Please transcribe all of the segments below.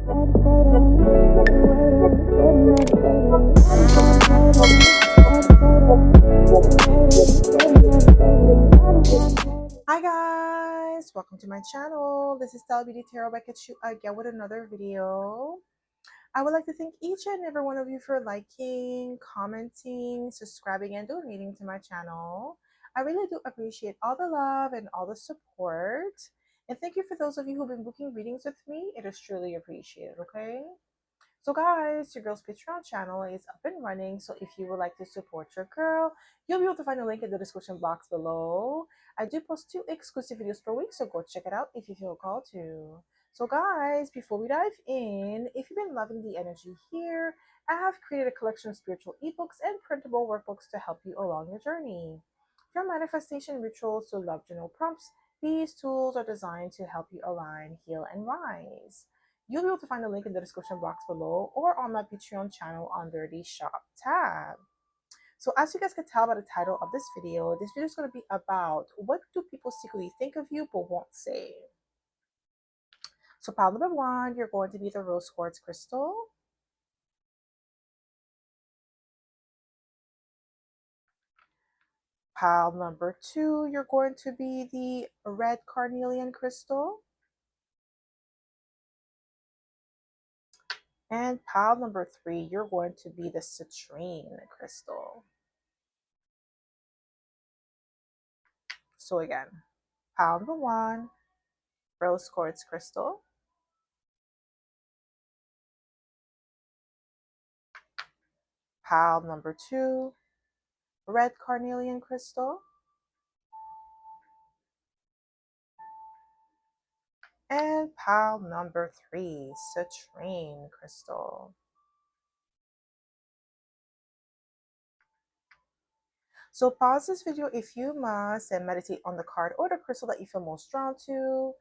Hi guys, welcome to my channel. This is stellabeautytarot back at you again with another video. I would like to thank each and every one of you for liking, commenting, subscribing, and donating to my channel. I really do appreciate all the love and all the support. And thank you for those of you who've been booking readings with me. It is truly appreciated, okay? So guys, your girl's Patreon channel is up and running. So if you would like to support your girl, you'll be able to find a link in the description box below. I do post 2 exclusive videos per week, so go check it out if you feel called to. So guys, before we dive in, if you've been loving the energy here, I have created a collection of spiritual ebooks and printable workbooks to help you along your journey. From manifestation rituals to love journal prompts, these tools are designed to help you align, heal, and rise. You'll be able to find the link in the description box below or on my Patreon channel under the shop tab. So as you guys can tell by the title of this video is going to be about what do people secretly think of you but won't say. So pile number 1, you're going to be the rose quartz crystal. Pile number 2, you're going to be the red carnelian crystal. And pile number 3, you're going to be the citrine crystal. So again, pile number 1, rose quartz crystal. Pile number 2, red carnelian crystal. And pile number 3, citrine crystal. So pause this video if you must and meditate on the card or the crystal that you feel most drawn to.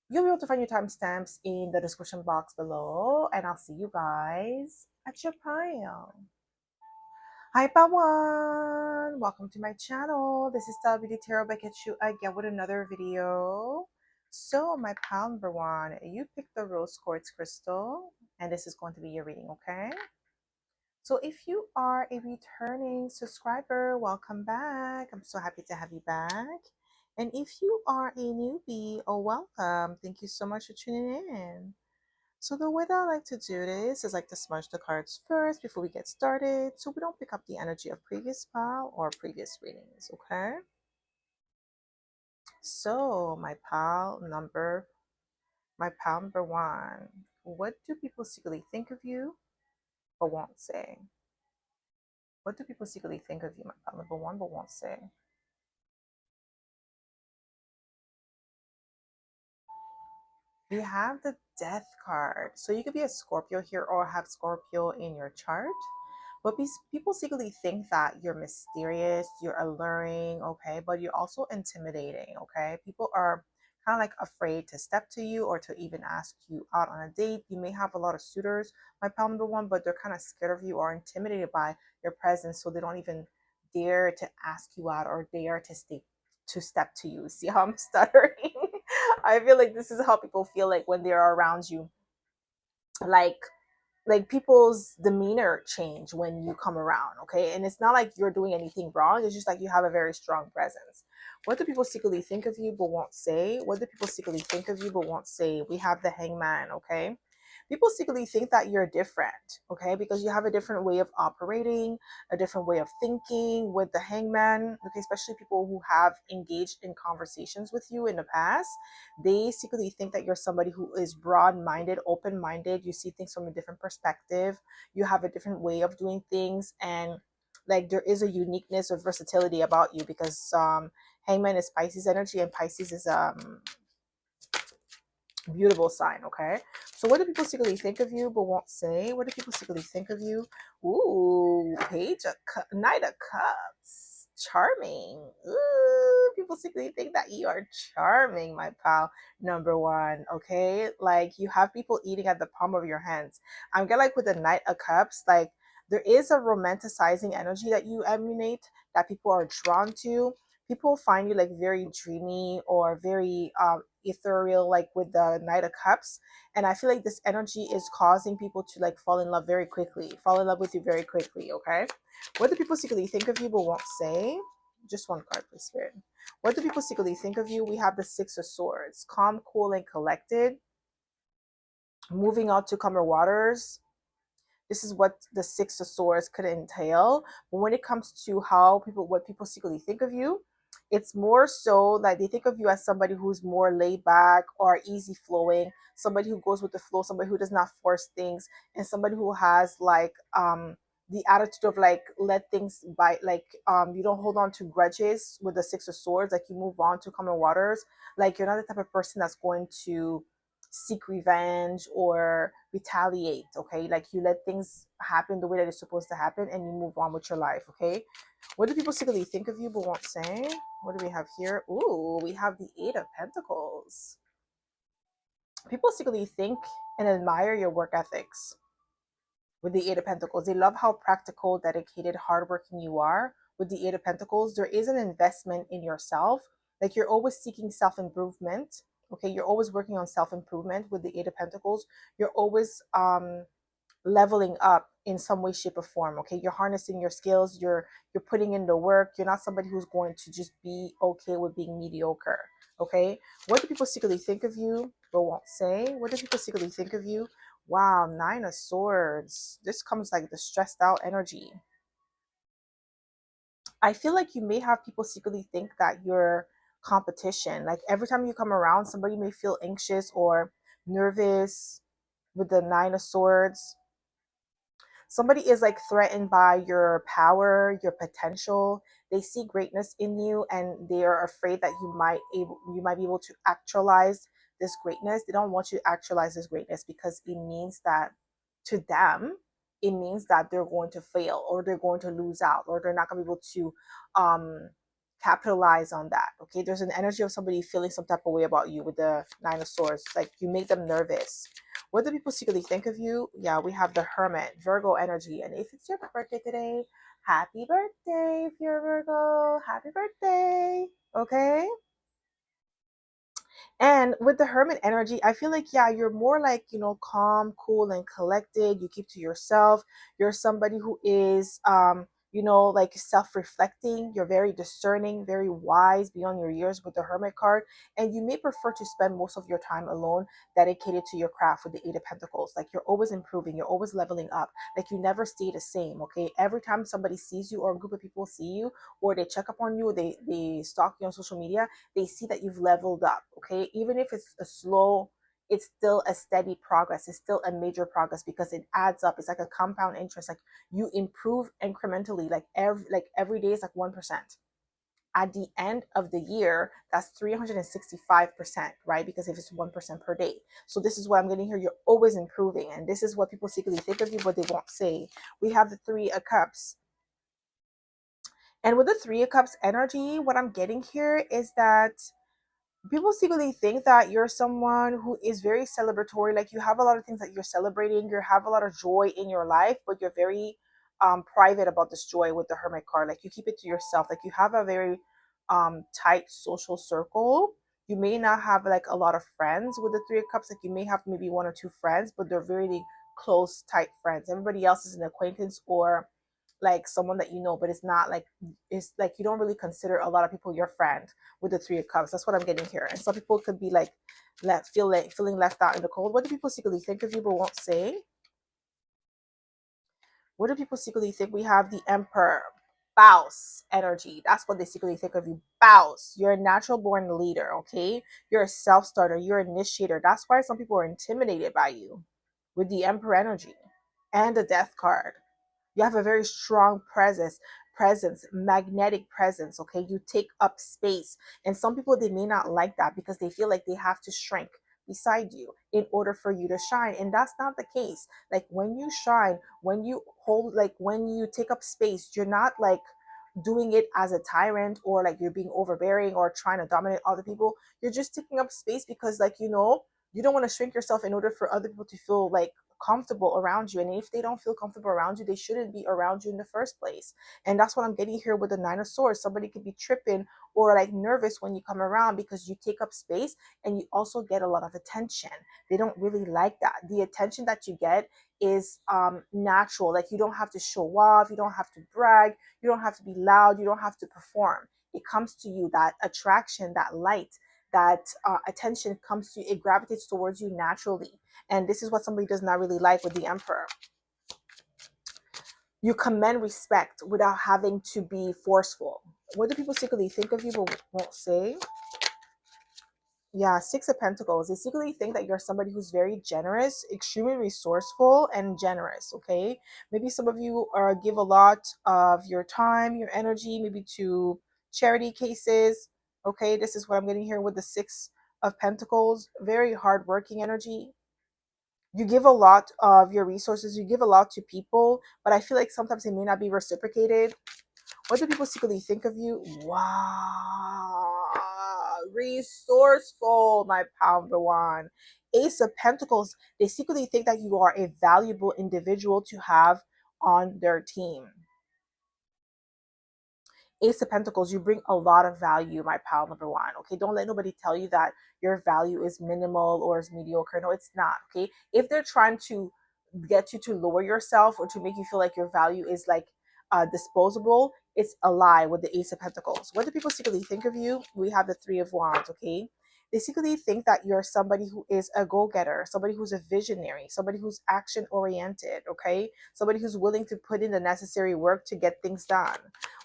You'll be able to find your timestamps in the description box below, and I'll see you guys at your pile. Hi Pawan! Welcome to my channel. This is stellabeautytarot back at you again with another video. So my pile number 1, you picked the rose quartz crystal, and this is going to be your reading, okay? So if you are a returning subscriber, welcome back. I'm so happy to have you back. And if you are a newbie, oh, welcome. Thank you so much for tuning in. So the way that I like to do this is like to smudge the cards first before we get started, so we don't pick up the energy of previous pile or previous readings, okay? So my pile number 1. What do people secretly think of you but won't say? What do people secretly think of you, my pile number 1, but won't say? We have the Death card. So you could be a Scorpio here or have Scorpio in your chart. But people secretly think that you're mysterious, you're alluring, okay? But you're also intimidating, okay? People are kind of like afraid to step to you or to even ask you out on a date. You may have a lot of suitors, my pal number 1, but they're kind of scared of you or intimidated by your presence, so they don't even dare to ask you out or dare to step to you. See how I'm stuttering? I feel like this is how people feel like when they're around you. Like people's demeanor change when you come around, okay? And it's not like you're doing anything wrong, it's just like you have a very strong presence. What do people secretly think of you but won't say? What do people secretly think of you but won't say? We have the Hangman, okay? People secretly think that you're different, okay? Because you have a different way of operating, a different way of thinking with the Hangman, okay? Especially people who have engaged in conversations with you in the past. They secretly think that you're somebody who is broad-minded, open-minded. You see things from a different perspective. You have a different way of doing things, and like there is a uniqueness or versatility about you because Hangman is Pisces energy, and Pisces is beautiful sign, okay? So what do people secretly think of you but won't say? What do people secretly think of you? Ooh, Knight of Cups. Charming. Ooh, people secretly think that you are charming, my pal number 1, okay? Like you have people eating at the palm of your hands. I'm getting like with the Knight of Cups, like there is a romanticizing energy that you emanate that people are drawn to. People find you like very dreamy or very ethereal, like with the Knight of Cups. And I feel like this energy is causing people to like fall in love very quickly, fall in love with you very quickly. Okay. What do people secretly think of you but won't say? Just one card, please, Spirit. What do people secretly think of you? We have the Six of Swords, calm, cool, and collected, moving out to calmer waters. This is what the Six of Swords could entail. But when it comes to what people secretly think of you, it's more so that they think of you as somebody who's more laid back or easy flowing, somebody who goes with the flow, somebody who does not force things, and somebody who has like the attitude of like let things bite, like you don't hold on to grudges with the Six of Swords, like you move on to calmer waters. Like you're not the type of person that's going to seek revenge or retaliate. Okay, like you let things happen the way that it's supposed to happen and you move on with your life. Okay, what do people secretly think of you but won't say? What do we have here? Ooh, we have the Eight of Pentacles. People secretly think and admire your work ethics with the Eight of Pentacles. They love how practical, dedicated, hardworking you are. With the Eight of Pentacles, there is an investment in yourself. Like you're always seeking self-improvement. Okay, you're always working on self-improvement with the Eight of Pentacles. You're always leveling up in some way, shape, or form. Okay, you're harnessing your skills, you're putting in the work. You're not somebody who's going to just be okay with being mediocre. Okay, what do people secretly think of you but won't say? What do people secretly think of you? Wow, Nine of Swords. This comes like the stressed out energy. I feel like you may have people secretly think that you're competition. Like every time you come around, somebody may feel anxious or nervous with the Nine of Swords. Somebody is like threatened by your power, your potential. They see greatness in you and they are afraid that you might be able to actualize this greatness. They don't want you to actualize this greatness because it means that to them it means that they're going to fail or they're going to lose out or they're not going to be able to um capitalize on that. Okay, there's an energy of somebody feeling some type of way about you with the Nine of Swords, like you make them nervous. What do people secretly think of you? Yeah, we have the Hermit, Virgo energy. And if it's your birthday today, happy birthday. If you're Virgo, happy birthday. Okay. And with the Hermit energy, I feel like, yeah, you're more like, calm, cool, and collected. You keep to yourself. You're somebody who is, like self reflecting. You're very discerning, very wise beyond your years with the Hermit card. And you may prefer to spend most of your time alone, dedicated to your craft with the Eight of Pentacles. Like you're always improving, you're always leveling up. Like you never stay the same. Okay. Every time somebody sees you or a group of people see you or they check up on you, or they stalk you on social media, they see that you've leveled up. Okay, even if it's a slow, it's still a steady progress. It's still a major progress because it adds up. It's like a compound interest. Like you improve incrementally. Like every day is like 1%. At the end of the year, that's 365%, right? Because if it's 1% per day. So this is what I'm getting here. You're always improving. And this is what people secretly think of you, but they won't say. We have the Three of Cups. And with the Three of Cups energy, what I'm getting here is that people secretly think that you're someone who is very celebratory. Like you have a lot of things that you're celebrating, you have a lot of joy in your life, but you're very private about this joy with the Hermit card. Like you keep it to yourself. Like you have a very tight social circle. You may not have like a lot of friends with the Three of Cups. Like you may have maybe one or two friends, but they're very close, tight friends. Everybody else is an acquaintance or like someone that you know, but it's like you don't really consider a lot of people your friend with the Three of Cups. That's what I'm getting here. And some people could be like feeling left out in the cold. What do people secretly think of you but won't say? What do people secretly think? We have the Emperor, Bouse energy. That's what they secretly think of you. Bouse. You're a natural born leader, okay? You're a self-starter, you're an initiator. That's why some people are intimidated by you with the Emperor energy and the Death card. You have a very strong presence, magnetic presence. Okay, you take up space, and some people, they may not like that because they feel like they have to shrink beside you in order for you to shine, and that's not the case. Like when you shine, when you hold, like when you take up space, you're not like doing it as a tyrant or like you're being overbearing or trying to dominate other people. You're just taking up space because, like, you don't want to shrink yourself in order for other people to feel like comfortable around you. And if they don't feel comfortable around you, they shouldn't be around you in the first place. And that's what I'm getting here with the Nine of Swords. Somebody could be tripping or like nervous when you come around because you take up space and you also get a lot of attention. They don't really like that. The attention that you get is natural. Like you don't have to show off, you don't have to brag, you don't have to be loud, you don't have to perform. It comes to you, that attraction, that light, that attention comes to you, it gravitates towards you naturally. And this is what somebody does not really like with the Emperor. You command respect without having to be forceful. What do people secretly think of you but won't say? Yeah, Six of Pentacles. They secretly think that you're somebody who's very generous, extremely resourceful, and generous. Okay, maybe some of you give a lot of your time, your energy, maybe to charity cases. Okay, this is what I'm getting here with the Six of Pentacles. Very hardworking energy. You give a lot of your resources. You give a lot to people, but I feel like sometimes it may not be reciprocated. What do people secretly think of you? Wow. Resourceful, my pound one. Ace of Pentacles. They secretly think that you are a valuable individual to have on their team. Ace of Pentacles, you bring a lot of value, my pal number one. Okay, don't let nobody tell you that your value is minimal or is mediocre. No, it's not. Okay, if they're trying to get you to lower yourself or to make you feel like your value is like disposable, it's a lie with the Ace of Pentacles. What do people secretly think of you? We have the Three of Wands. Okay, they secretly think that you're somebody who is a go-getter, somebody who's a visionary, somebody who's action oriented. Okay, somebody who's willing to put in the necessary work to get things done.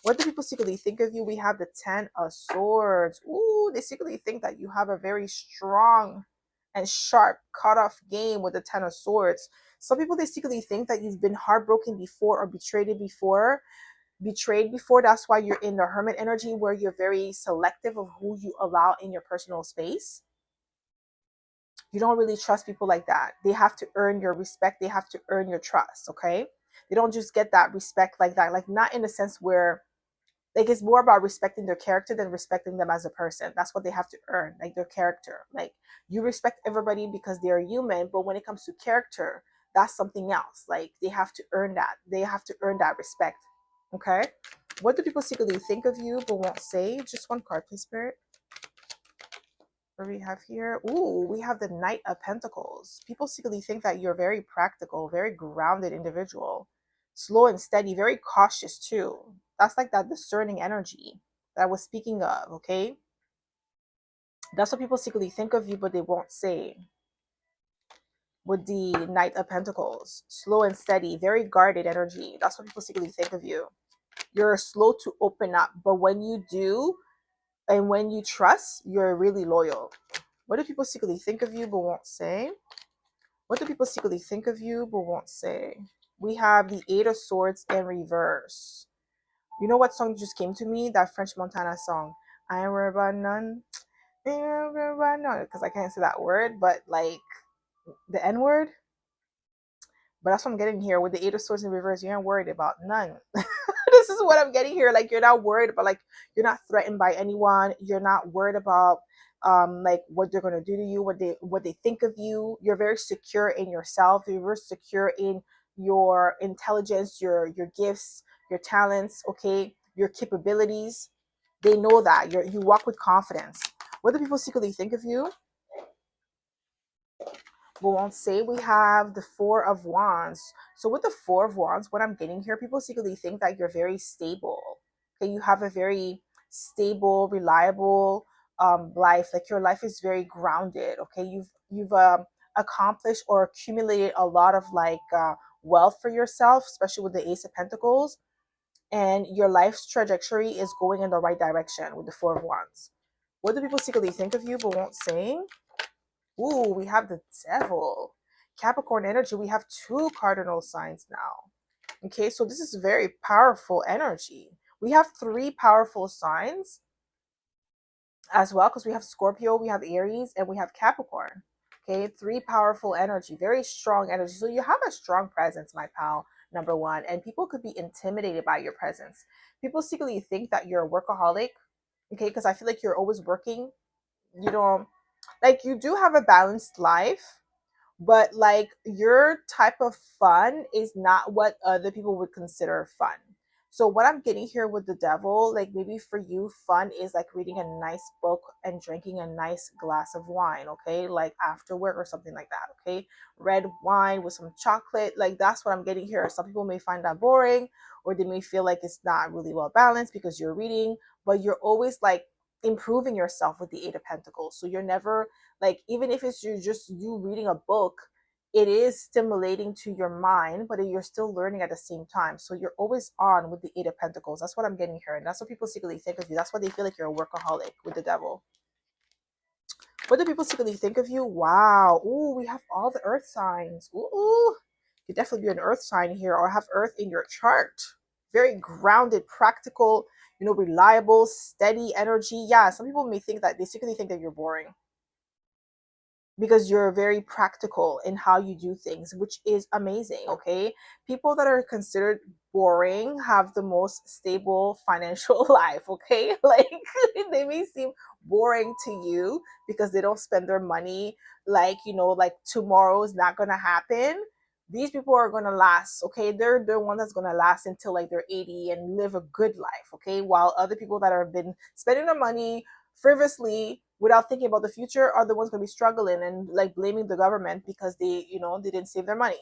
What do people secretly think of you? We have the Ten of Swords. Ooh, they secretly think that you have a very strong and sharp cutoff game with the Ten of Swords. Some people, they secretly think that you've been heartbroken before or betrayed before. That's why you're in the Hermit energy, where you're very selective of who you allow in your personal space. You don't really trust people like that. They have to earn your respect. They have to earn your trust. Okay, they don't just get that respect like that. Like, not in a sense where, like, it's more about respecting their character than respecting them as a person. That's what they have to earn, like their character. Like, you respect everybody because they're human, but when it comes to character, that's something else. Like, they have to earn that. They have to earn that respect. Okay, what do people secretly think of you but won't say? Just one card, please, Spirit. What do we have here? Ooh, we have the Knight of Pentacles. People secretly think that you're very practical, very grounded individual, slow and steady, very cautious too. That's like that discerning energy that I was speaking of. Okay, that's what people secretly think of you but they won't say. With the Knight of Pentacles, slow and steady, very guarded energy. That's what people secretly think of you. You're slow to open up, but when you do and when you trust, you're really loyal. What do people secretly think of you but won't say? What do people secretly think of you but won't say? We have the Eight of Swords in reverse. You know what song just came to me? That French Montana song. I am a none. Because I can't say that word, but like the N word. But that's what I'm getting here with the Eight of Swords in reverse. You aren't worried about none. This is what I'm getting here. Like, you're not worried about, like, you're not threatened by anyone. You're not worried about like what they're gonna do to you, what they think of you. You're very secure in yourself. You're very secure in your intelligence, your gifts, your talents, okay, your capabilities. They know that. You walk with confidence. What do people secretly think of you? We won't say. We have the Four of Wands. So with the Four of Wands, what I'm getting here, people secretly think that you're very stable. Okay, you have a very stable, reliable life. Like, your life is very grounded. Okay, you've accomplished or accumulated a lot of like wealth for yourself, especially with the Ace of Pentacles, and your life's trajectory is going in the right direction with the Four of Wands. What do people secretly think of you but won't say? Ooh, we have the Devil. Capricorn energy, we have two cardinal signs now. Okay, so this is very powerful energy. We have three powerful signs as well, because we have Scorpio, we have Aries, and we have Capricorn. Okay, three powerful energy, very strong energy. So you have a strong presence, my pal, number one, and people could be intimidated by your presence. People secretly think that you're a workaholic, okay, because I feel like you're always working. You don't, like, you do have a balanced life, but like your type of fun is not what other people would consider fun. So what I'm getting here with the devil, like maybe for you, fun is like reading a nice book and drinking a nice glass of wine, okay? Like after work or something like that, okay? Red wine with some chocolate, like that's what I'm getting here. Some people may find that boring, or they may feel like it's not really well balanced because you're reading, but you're always like improving yourself with the Eight of Pentacles. So you're never like, even if it's just you reading a book, it is stimulating to your mind, but you're still learning at the same time. So you're always on with the Eight of Pentacles. That's what I'm getting here. And that's what people secretly think of you. That's why they feel like you're a workaholic with the devil. What do people secretly think of you? Wow. Ooh, we have all the earth signs. Ooh. You definitely be an earth sign here or have earth in your chart. Very grounded, practical, reliable, steady energy. Yeah, some people may think that they secretly think that you're boring because you're very practical in how you do things, which is amazing. Okay. People that are considered boring have the most stable financial life. Okay. Like they may seem boring to you because they don't spend their money like, like tomorrow is not going to happen. These people are going to last. Okay. They're the one that's going to last until like they're 80 and live a good life. Okay. While other people that have been spending their money frivolously without thinking about the future are the ones going to be struggling and like blaming the government because they didn't save their money.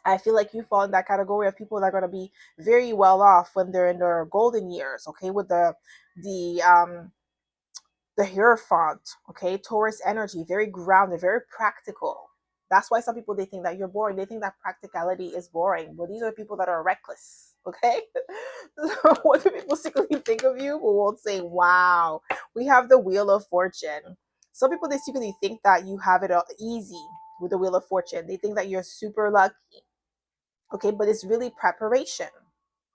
I feel like you fall in that category of people that are going to be very well off when they're in their golden years, okay, with the the Hierophant, okay, Taurus energy, very grounded, very practical. That's why some people they think that you're boring. They think that practicality is boring. But these are people that are reckless, okay? So what do people secretly think of you? But won't say, wow. We have the Wheel of Fortune. Some people they secretly think that you have it all easy with the Wheel of Fortune. They think that you're super lucky. Okay, but it's really preparation.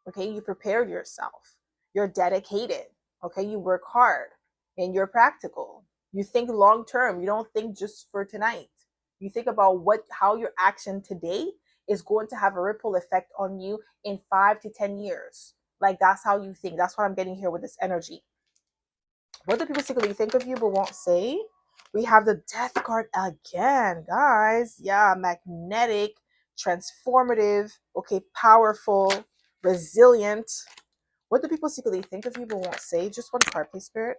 Okay, you prepared yourself, you're dedicated. Okay, you work hard and you're practical. You think long term, you don't think just for tonight. You think about how your action today is going to have a ripple effect on you in 5 to 10 years. Like that's how you think. That's what I'm getting here with this energy. What do people secretly think of you but won't say? We have the Death card again, guys. Yeah, magnetic, transformative, okay, powerful, resilient. What do people secretly think of you but won't say? Just one card, please, Spirit.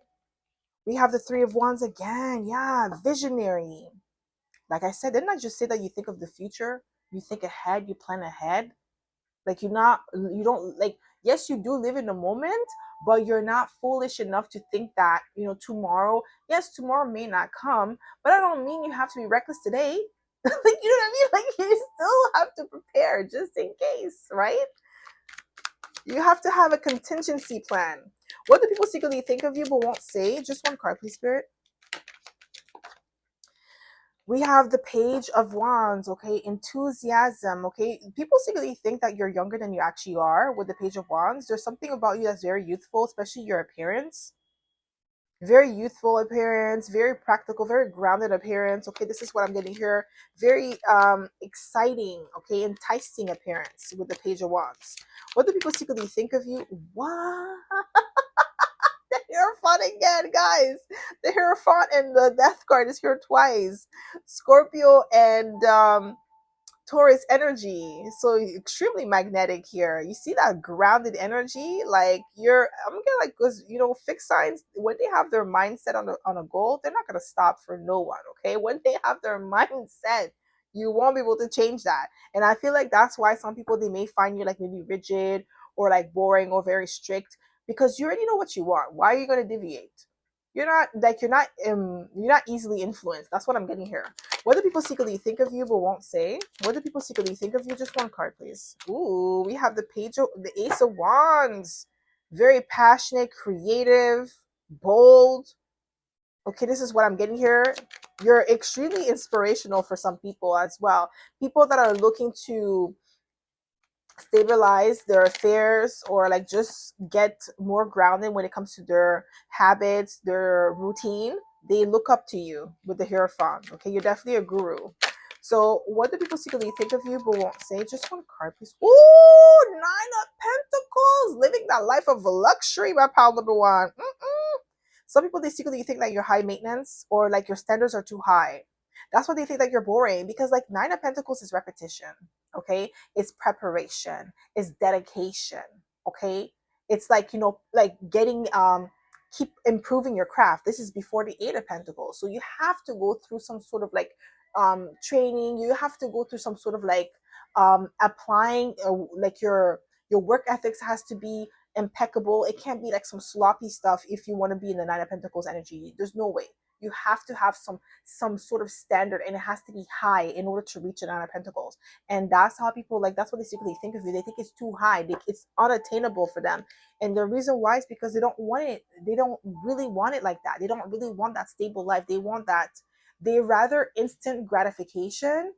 We have the Three of Wands again. Yeah, visionary. Like I said, didn't I just say that you think of the future? You think ahead, you plan ahead. Like you don't like, yes, you do live in the moment, but you're not foolish enough to think that, tomorrow, yes, tomorrow may not come, but I don't mean you have to be reckless today. Like, you know what I mean? Like, you still have to prepare just in case, right? You have to have a contingency plan. What do people secretly think of you but won't say? Just one card, please, Spirit. We have the Page of Wands, okay, enthusiasm, okay. People secretly think that you're younger than you actually are with the Page of Wands. There's something about you that's very youthful, especially your appearance. Very youthful appearance, very practical, very grounded appearance. Okay, this is what I'm getting here. Very exciting, okay, enticing appearance with the Page of Wands. What do people secretly think of you? What? The Hierophant again, guys. The Hierophant and the Death card is here twice. Scorpio and Taurus energy. So extremely magnetic here. You see that grounded energy? Like I'm gonna like, because fixed signs, when they have their mindset on a goal, they're not gonna stop for no one. Okay, when they have their mindset, you won't be able to change that. And I feel like that's why some people they may find you like maybe rigid or like boring or very strict because you already know what you want. Why are you gonna deviate? You're not easily influenced. That's what I'm getting here. What do people secretly think of you but won't say? What do people secretly think of you? Just one card, please. Ooh, we have the Ace of Wands. Very passionate, creative, bold. Okay, this is what I'm getting here. You're extremely inspirational for some people as well. People that are looking to stabilize their affairs or like just get more grounded when it comes to their habits, their routine, they look up to you with the Hierophant. Okay, you're definitely a guru. So what do people secretly think of you but won't say? Just one card, please. Ooh, Nine of Pentacles, living that life of luxury, my pal number one. Some people they secretly think that you're high maintenance or like your standards are too high. That's why they think that you're boring, because like Nine of Pentacles is repetition. Okay, it's preparation, it's dedication. Okay, it's like, like getting keep improving your craft. This is before the Eight of Pentacles, so you have to go through some sort of like training. You have to go through some sort of like applying, like your work ethics has to be impeccable. It can't be like some sloppy stuff if you want to be in the Nine of Pentacles energy. There's no way. You have to have some sort of standard, and it has to be high in order to reach the Nine of Pentacles. And that's how people, like, that's what they secretly think of you. They think it's too high. It's unattainable for them. And the reason why is because they don't want it. They don't really want it like that. They don't really want that stable life. They want that. They rather instant gratification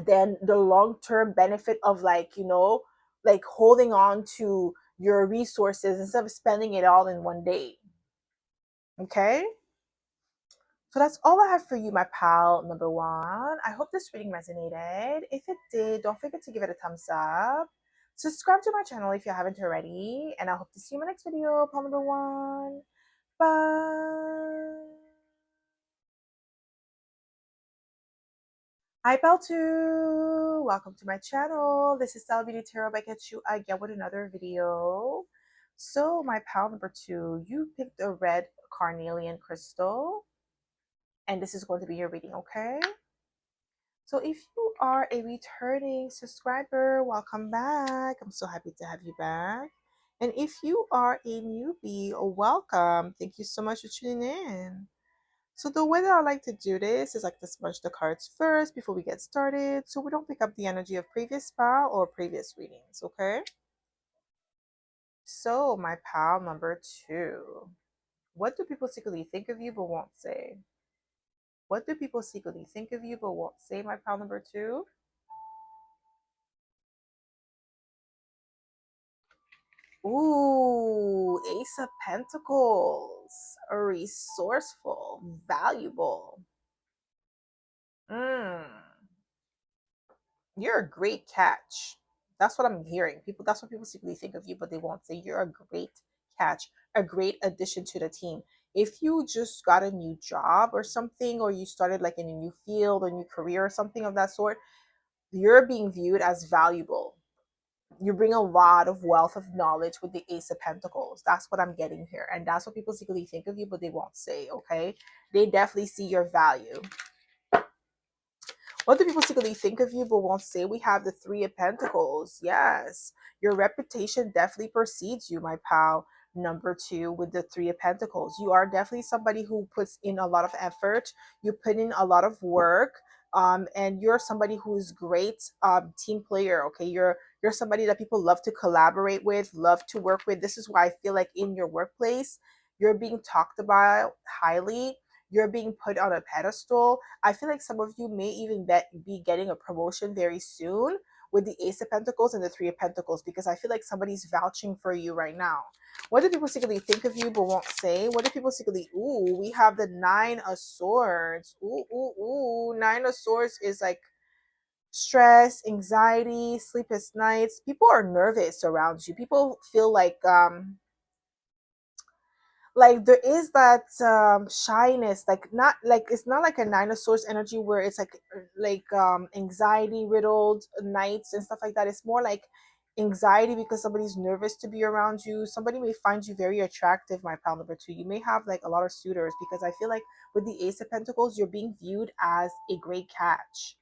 than the long-term benefit of, like, like holding on to your resources instead of spending it all in one day. Okay, so that's all I have for you, my pal number one. I hope this reading resonated. If it did, don't forget to give it a thumbs up. Subscribe to my channel if you haven't already, and I hope to see you in my next video, pal number one. Bye. Hi, Bell 2. Welcome to my channel. This is stellabeautytarot by Get You again with another video. So, my pal number 2, you picked a red carnelian crystal, and this is going to be your reading, okay? So, if you are a returning subscriber, welcome back. I'm so happy to have you back. And if you are a newbie, welcome. Thank you so much for tuning in. So the way that I like to do this is like to smudge the cards first before we get started, so we don't pick up the energy of previous pal or previous readings, okay? So my pal number 2, what do people secretly think of you but won't say? What do people secretly think of you but won't say, my pal number 2? Ooh, Ace of Pentacles. Resourceful, valuable. You're a great catch. That's what I'm hearing. That's what people secretly think of you, but they won't say. You're a great catch, a great addition to the team. If you just got a new job or something, or you started like in a new field or new career or something of that sort, you're being viewed as valuable. You bring a lot of wealth of knowledge with the Ace of Pentacles. That's what I'm getting here. And that's what people secretly think of you, but they won't say, okay? They definitely see your value. What do people secretly think of you but won't say? We have the Three of Pentacles. Yes, your reputation definitely precedes you, my pal. Number 2 with the Three of Pentacles. You are definitely somebody who puts in a lot of effort. You put in a lot of work. And you're somebody who is great team player. Okay, you're somebody that people love to collaborate with, love to work with. This is why I feel like in your workplace, you're being talked about highly. You're being put on a pedestal. I feel like some of you may even be getting a promotion very soon with the Ace of Pentacles and the Three of Pentacles, because I feel like somebody's vouching for you right now. What do people secretly think of you but won't say? What do people secretly... Ooh, we have the Nine of Swords. Ooh, ooh, ooh. Nine of Swords is like stress, anxiety, sleepless nights. People are nervous around you. People feel like there is that shyness, like not like it's not like a Nine of Swords energy where it's like anxiety riddled nights and stuff like that. It's more like anxiety because somebody's nervous to be around you. Somebody may find you very attractive, my pal number 2. You may have like a lot of suitors, because I feel like with the Ace of Pentacles, you're being viewed as a great catch,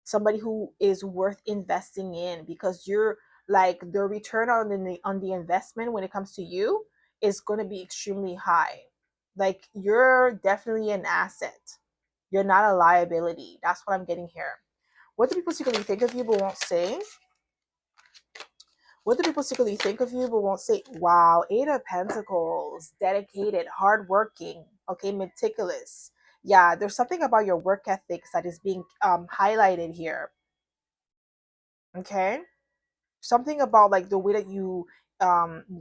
somebody who is worth investing in, because you're like the return on the investment when it comes to you is going to be extremely high. Like you're definitely an asset. You're not a liability. That's what I'm getting here. What do people secretly think of you but won't say? What do people secretly think of you but won't say? Wow, Eight of Pentacles, dedicated, hardworking, okay, meticulous. Yeah, there's something about your work ethics that is being highlighted here. Okay, something about like the way that you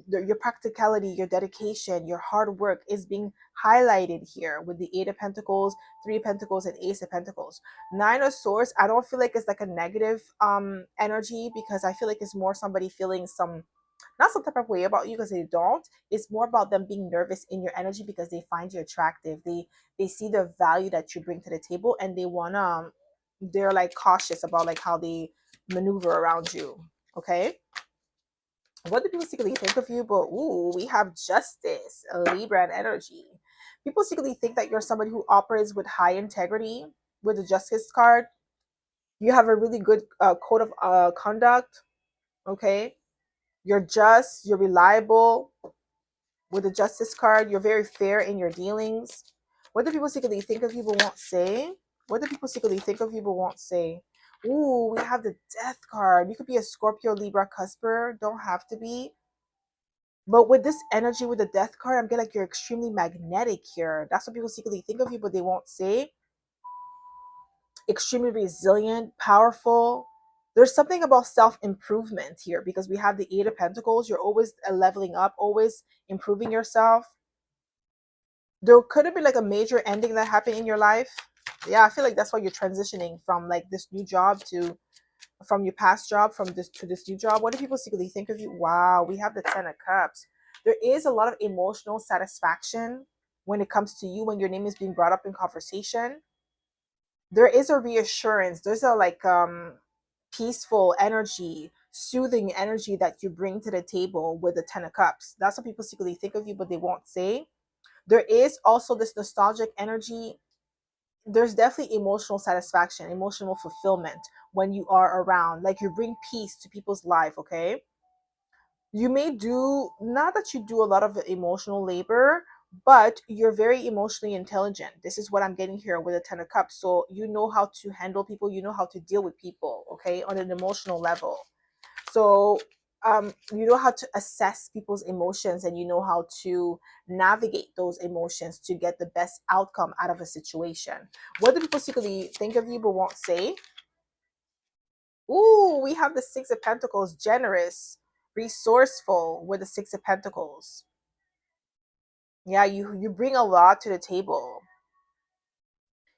your practicality, your dedication, your hard work is being highlighted here with the Eight of Pentacles, Three of Pentacles, and Ace of Pentacles. Nine of Swords, I don't feel like it's like a negative energy, because I feel like it's more somebody feeling some not some type of way about you because they don't. It's more about them being nervous in your energy because they find you attractive. They see the value that you bring to the table, and they want to they're like cautious about like how they maneuver around you. Okay, what do people secretly think of you? But ooh, we have justice, Libra and energy. People secretly think that you're somebody who operates with high integrity. With the justice card, you have a really good code of conduct. Okay, you're just, you're reliable. With the justice card, you're very fair in your dealings. What do people secretly think of you but won't say? What do people secretly think of you but won't say? Ooh, we have the death card. You could be a Scorpio, Libra, Cusper. Don't have to be. But with this energy, with the death card, I'm getting like you're extremely magnetic here. That's what people secretly think of you, but they won't say. Extremely resilient, powerful. There's something about self-improvement here because we have the Eight of Pentacles. You're always leveling up, always improving yourself. There could have been like a major ending that happened in your life. Yeah, I feel like that's why you're transitioning from like this new job to from your past job from this to this new job. What do people secretly think of you? Wow, we have the Ten of Cups. There is a lot of emotional satisfaction when it comes to you when your name is being brought up in conversation. There is a reassurance. There's a like peaceful energy, soothing energy that you bring to the table with the Ten of Cups. That's what people secretly think of you, but they won't say. There is also this nostalgic energy. There's definitely emotional satisfaction, emotional fulfillment when you are around. Like you bring peace to people's life, okay? You may do, not that you do a lot of emotional labor, but you're very emotionally intelligent. This is what I'm getting here with the Ten of Cups. So you know how to handle people, you know how to deal with people, okay, on an emotional level. So you know how to assess people's emotions and you know how to navigate those emotions to get the best outcome out of a situation. What do people secretly think of you but won't say? Ooh, we have the Six of Pentacles, generous, resourceful with the Six of Pentacles. Yeah, you bring a lot to the table.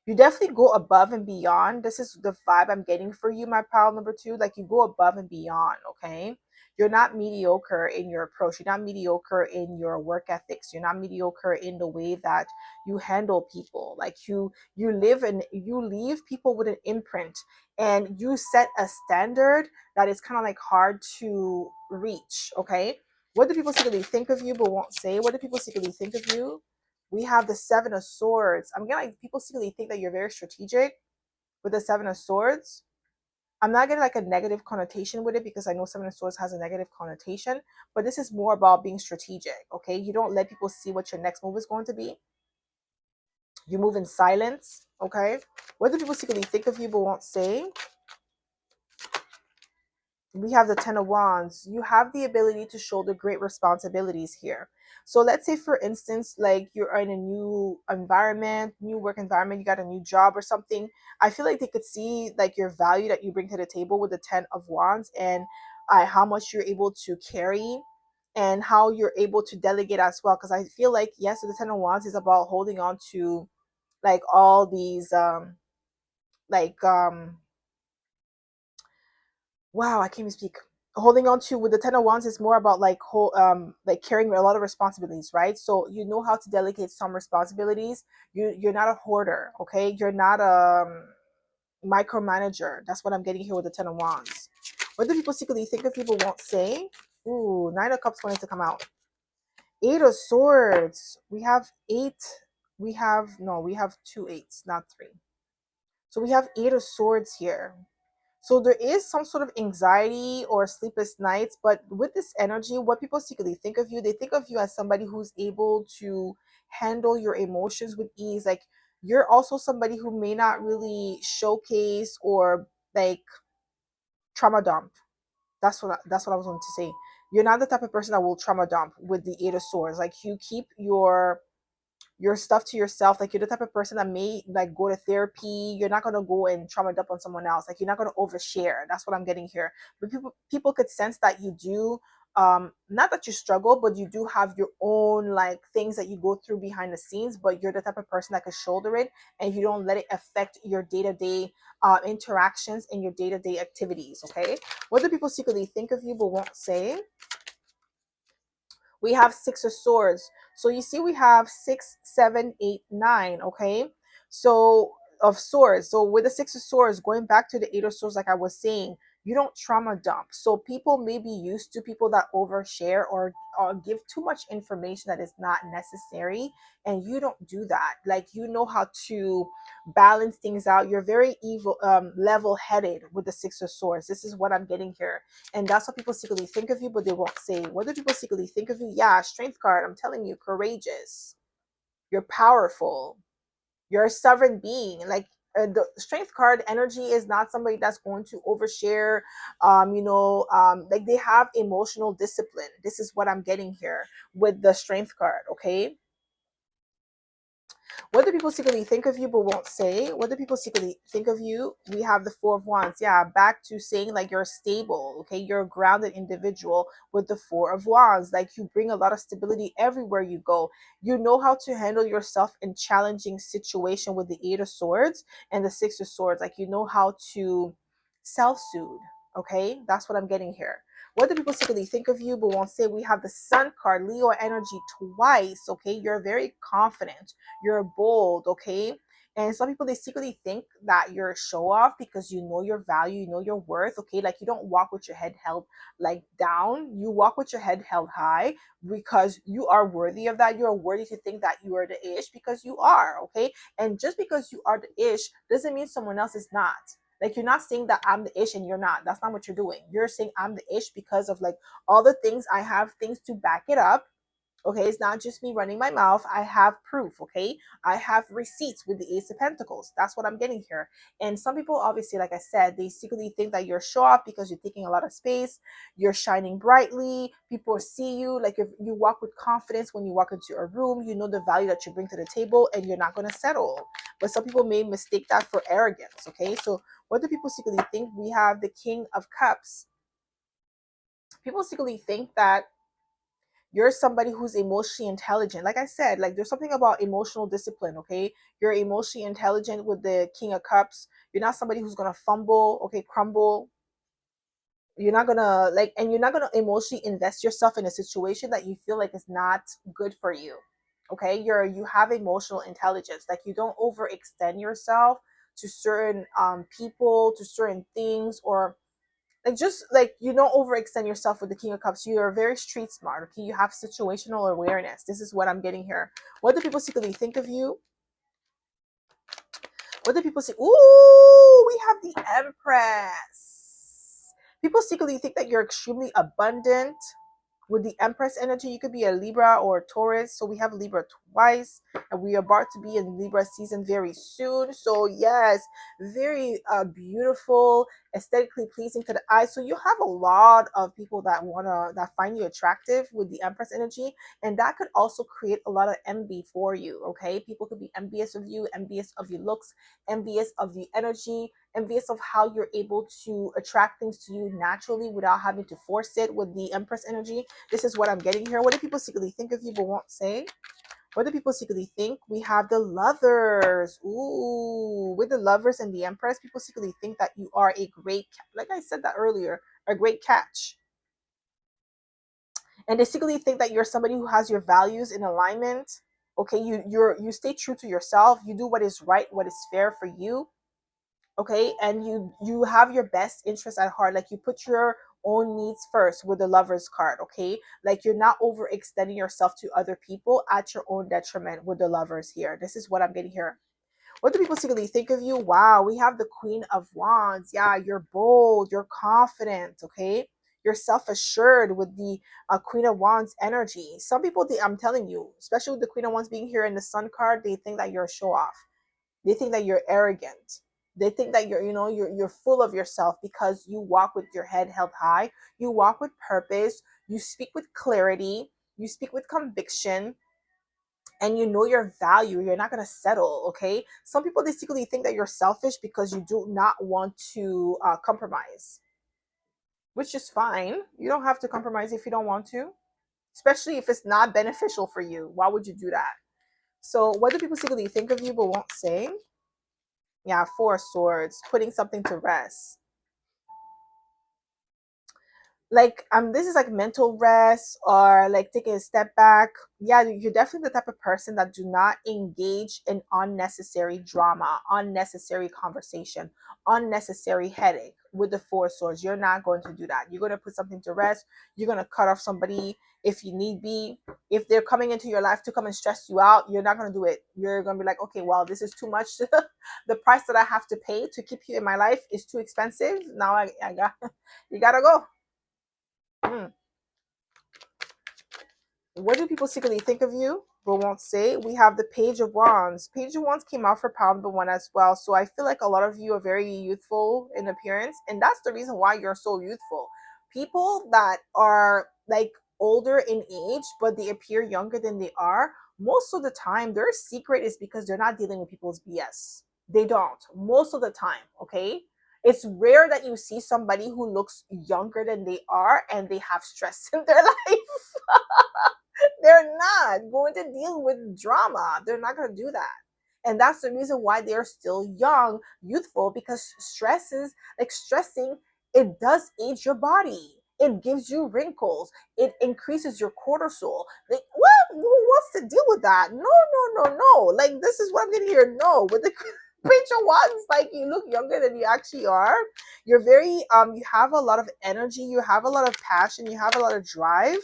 You definitely go above and beyond. This is the vibe I'm getting for you, my pal number two. Like you go above and beyond, okay? You're not mediocre in your approach. You're not mediocre in your work ethics. You're not mediocre in the way that you handle people. Like you live and you leave people with an imprint and you set a standard that is kind of like hard to reach, okay? What do people secretly think of you but won't say? What do people secretly think of you? We have the Seven of Swords. I'm getting like people secretly think that you're very strategic with the Seven of Swords. I'm not getting like a negative connotation with it because I know Seven of Swords has a negative connotation, but this is more about being strategic, okay? You don't let people see what your next move is going to be. You move in silence, okay? What do people secretly think of you but won't say? We have the Ten of Wands. You have the ability to shoulder great responsibilities here. So let's say, for instance, like you're in a new environment, new work environment, you got a new job or something. I feel like they could see like your value that you bring to the table with the Ten of Wands and how much you're able to carry and how you're able to delegate as well. Because I feel like, yes, the Ten of Wands is about holding on to like all these like wow, I can't even speak. Holding on to with the Ten of Wands is more about like carrying a lot of responsibilities, right? So you know how to delegate some responsibilities. You're not a hoarder, okay? You're not a micromanager. That's what I'm getting here with the Ten of Wands. What do people secretly think of people won't say? Ooh, Nine of Cups wanted to come out. Eight of Swords. We have eight. We have no. We have two eights, not three. So we have Eight of Swords here. So there is some sort of anxiety or sleepless nights, but with this energy, what people secretly think of you, they think of you as somebody who's able to handle your emotions with ease. Like you're also somebody who may not really showcase or like trauma dump. That's what I was going to say. You're not the type of person that will trauma dump with the Eight of Swords. Like you keep your stuff to yourself. Like you're the type of person that may like go to therapy. You're not gonna go and trauma dump on someone else. Like you're not gonna overshare. That's what I'm getting here. But people could sense that you do. Not that you struggle, but you do have your own like things that you go through behind the scenes. But you're the type of person that could shoulder it, and you don't let it affect your day-to-day interactions and your day-to-day activities. Okay, what do people secretly think of you but won't say? We have Six of Swords. So you see we have 6, 7, 8, 9. Okay, so of swords. So with the Six of Swords, going back to the Eight of Swords, like I was saying, you don't trauma dump. So people may be used to people that overshare or give too much information that is not necessary, and you don't do that. Like, you know how to balance things out. You're very evil, level-headed with the Six of Swords. This is what I'm getting here, and that's what people secretly think of you, but they won't say. What do people secretly think of you? Yeah, Strength card. I'm telling you, courageous. You're powerful. You're a sovereign being. Like, the Strength card energy is not somebody that's going to overshare. Like, they have emotional discipline. This is what I'm getting here with the Strength card. Okay, what do people secretly think of you but won't say? What do people secretly think of you? We have the Four of Wands. Yeah, back to saying like you're stable, okay? You're a grounded individual with the Four of Wands. Like, you bring a lot of stability everywhere you go. You know how to handle yourself in challenging situation with the Eight of Swords and the Six of Swords. Like, you know how to self-soothe, okay? That's what I'm getting here. What do people secretly think of you but won't say? We have the Sun card, Leo energy twice, okay? You're very confident, you're bold, okay? And some people, they secretly think that you're a show off because you know your value, you know your worth, okay? Like, you don't walk with your head held like down. You walk with your head held high because you are worthy of that. You're worthy to think that you are the ish because you are, okay? And just because you are the ish doesn't mean someone else is not. Like, you're not saying that I'm the ish and you're not. That's not what you're doing. You're saying I'm the ish because of like all the things. I have things to back it up. Okay, it's not just me running my mouth. I have proof. Okay, I have receipts with the Ace of Pentacles. That's what I'm getting here. And some people, obviously, like I said, they secretly think that you're show off because you're taking a lot of space. You're shining brightly. People see you. Like, if you walk with confidence when you walk into a room, you know the value that you bring to the table, and you're not going to settle. But some people may mistake that for arrogance. Okay, so what do people secretly think? We have the King of Cups. People secretly think that you're somebody who's emotionally intelligent. Like I said, like, there's something about emotional discipline, okay? You're emotionally intelligent with the King of Cups. You're not somebody who's gonna fumble, okay, crumble. You're not gonna like, and you're not gonna emotionally invest yourself in a situation that you feel like is not good for you. Okay, you have emotional intelligence. Like, you don't overextend yourself to certain people, to certain things, or like, just like, you don't overextend yourself with the King of Cups. You are very street smart, okay? You have situational awareness. This is what I'm getting here. What do people secretly think of you? What do people say? Ooh, we have the Empress. People secretly think that you're extremely abundant. With the Empress energy, you could be a Libra or a Taurus. So we have Libra twice, and we are about to be in Libra season very soon. So yes, very beautiful, aesthetically pleasing to the eye. So you have a lot of people that find you attractive with the Empress energy, and that could also create a lot of envy for you. Okay, people could be envious of you, envious of your looks, envious of the energy, envious of how you're able to attract things to you naturally without having to force it with the Empress energy. This is what I'm getting here. What do people secretly think of you but won't say? What do people secretly think? We have the Lovers. Ooh, with the Lovers and the Empress, people secretly think that you are a great, like I said that earlier, a great catch. And they secretly think that you're somebody who has your values in alignment. Okay, you stay true to yourself. You do what is right, what is fair for you. Okay, and you have your best interest at heart. Like, you put your own needs first with the Lovers card. Okay, like, you're not overextending yourself to other people at your own detriment with the Lovers here. This is what I'm getting here. What do people secretly think of you? Wow, we have the Queen of Wands. Yeah, you're bold, you're confident. Okay, you're self-assured with the Queen of Wands energy. Some people, I'm telling you, especially with the Queen of Wands being here in the Sun card, they think that you're a show off. They think that you're arrogant. They think that you're full of yourself because you walk with your head held high. You walk with purpose. You speak with clarity. You speak with conviction, and you know your value. You're not gonna settle. Okay. Some people, they secretly think that you're selfish because you do not want to compromise, which is fine. You don't have to compromise if you don't want to, especially if it's not beneficial for you. Why would you do that? So, what do people secretly think of you but won't say? Yeah, Four Swords, putting something to rest. like this is like mental rest or like taking a step back. Yeah, you're definitely the type of person that do not engage in unnecessary drama, unnecessary conversation, unnecessary headache with the four swords. You're not going to do that. You're going to put something to rest. You're going to cut off somebody if you need be. If they're coming into your life to come and stress you out, you're not going to do it. You're going to be like, okay, well, this is too much. The price that I have to pay to keep you in my life is too expensive. Now I got you gotta go. Mm. What do people secretly think of you but won't say? We have the Page of Wands. Page of Wands came out for pile number one as well. So I feel like a lot of you are very youthful in appearance, and that's the reason why you're so youthful. People that are like older in age but they appear younger than they are, most of the time their secret is because they're not dealing with people's BS. They don't. Most of the time, okay? It's rare that you see somebody who looks younger than they are and they have stress in their life. They're not going to deal with drama. They're not going to do that. And that's the reason why they're still young, youthful, because stresses, like stressing, it does age your body. It gives you wrinkles. It increases your cortisol. Like, what? Who wants to deal with that? No, no, no, no. Like, this is what I'm going to hear. No. With the picture ones, like, you look younger than you actually are. You're very, you have a lot of energy. You have a lot of passion. You have a lot of drive,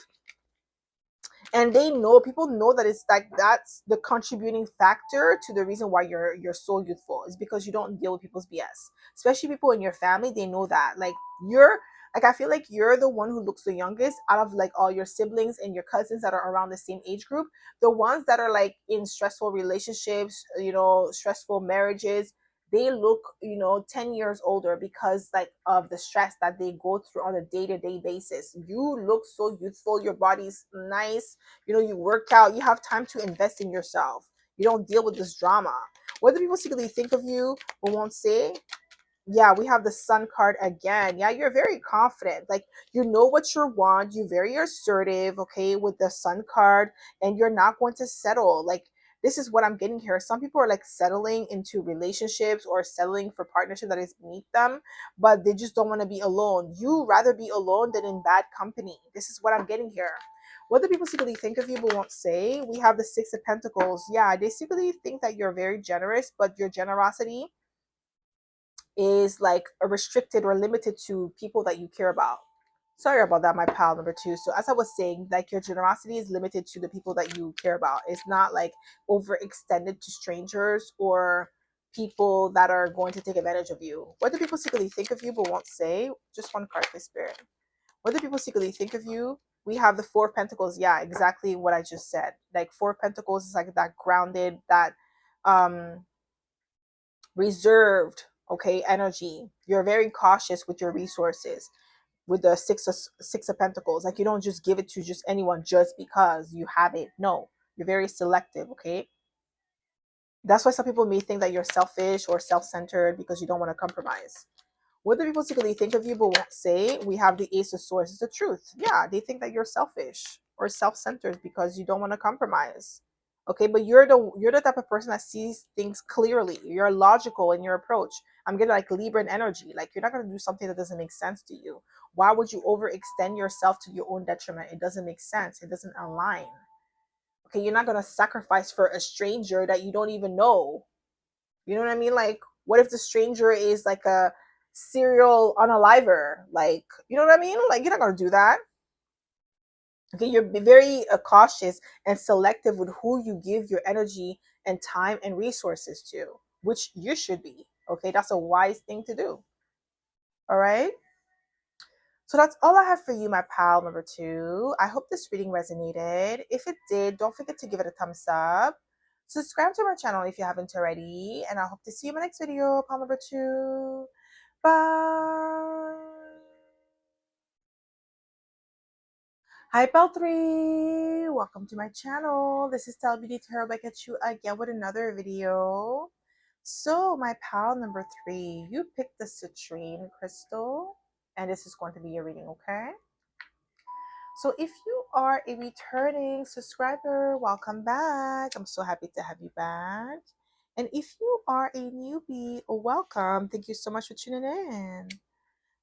and they know, people know that it's like that's the contributing factor to the reason why you're so youthful is because you don't deal with people's BS. Especially people in your family, they know that. Like, you're like, I feel like you're the one who looks the youngest out of like all your siblings and your cousins that are around the same age group. The ones that are like in stressful relationships, stressful marriages, they look 10 years older because like of the stress that they go through on a day-to-day basis. You look so youthful, your body's nice, you work out, you have time to invest in yourself. You don't deal with this drama. What do people secretly think of you but won't say? Yeah, we have the Sun card again. Yeah, you're very confident. Like, you know what you want. You're very assertive, okay, with the Sun card, and you're not going to settle. Like, this is what I'm getting here. Some people are like settling into relationships or settling for partnership that is beneath them, but they just don't want to be alone. You rather be alone than in bad company. This is what I'm getting here. What do people secretly think of you but won't say? We have the Six of Pentacles. Yeah, they secretly think that you're very generous, but your generosity is like a restricted or limited to people that you care about. Sorry about that, my pal number two. So as I was saying, like, your generosity is limited to the people that you care about. It's not like overextended to strangers or people that are going to take advantage of you. What do people secretly think of you but won't say? Just one card, please, Spirit. What do people secretly think of you? We have the Four of Pentacles. Yeah, exactly what I just said. Like, Four of Pentacles is like that grounded, that um reserved, okay, energy. You're very cautious with your resources. With the six of Pentacles, like, you don't just give it to just anyone just because you have it. No, you're very selective, okay? That's why some people may think that you're selfish or self-centered because you don't want to compromise. What do people secretly think of you but won't say? We have the Ace of Swords. It's the truth. Yeah, they think that you're selfish or self-centered because you don't want to compromise. Okay, but you're the type of person that sees things clearly. You're logical in your approach. I'm getting like Libran energy. Like, you're not gonna do something that doesn't make sense to you. Why would you overextend yourself to your own detriment? It doesn't make sense. It doesn't align. Okay, you're not gonna sacrifice for a stranger that you don't even know. You know what I mean? Like, what if the stranger is like a serial unaliver? Like, you know what I mean? Like, you're not gonna do that. Okay, you're very cautious and selective with who you give your energy and time and resources to, which you should be. Okay, that's a wise thing to do. All right. So that's all I have for you, my pal number two. I hope this reading resonated. If it did, don't forget to give it a thumbs up. Subscribe to my channel if you haven't already. And I hope to see you in my next video, pal number two. Bye. Hi, pal three. Welcome to my channel. This is stellabeautytarot back at you again with another video. So, my pal number three, you picked the citrine crystal, and this is going to be your reading, okay? So if you are a returning subscriber, welcome back. I'm so happy to have you back. And if you are a newbie, welcome. Thank you so much for tuning in.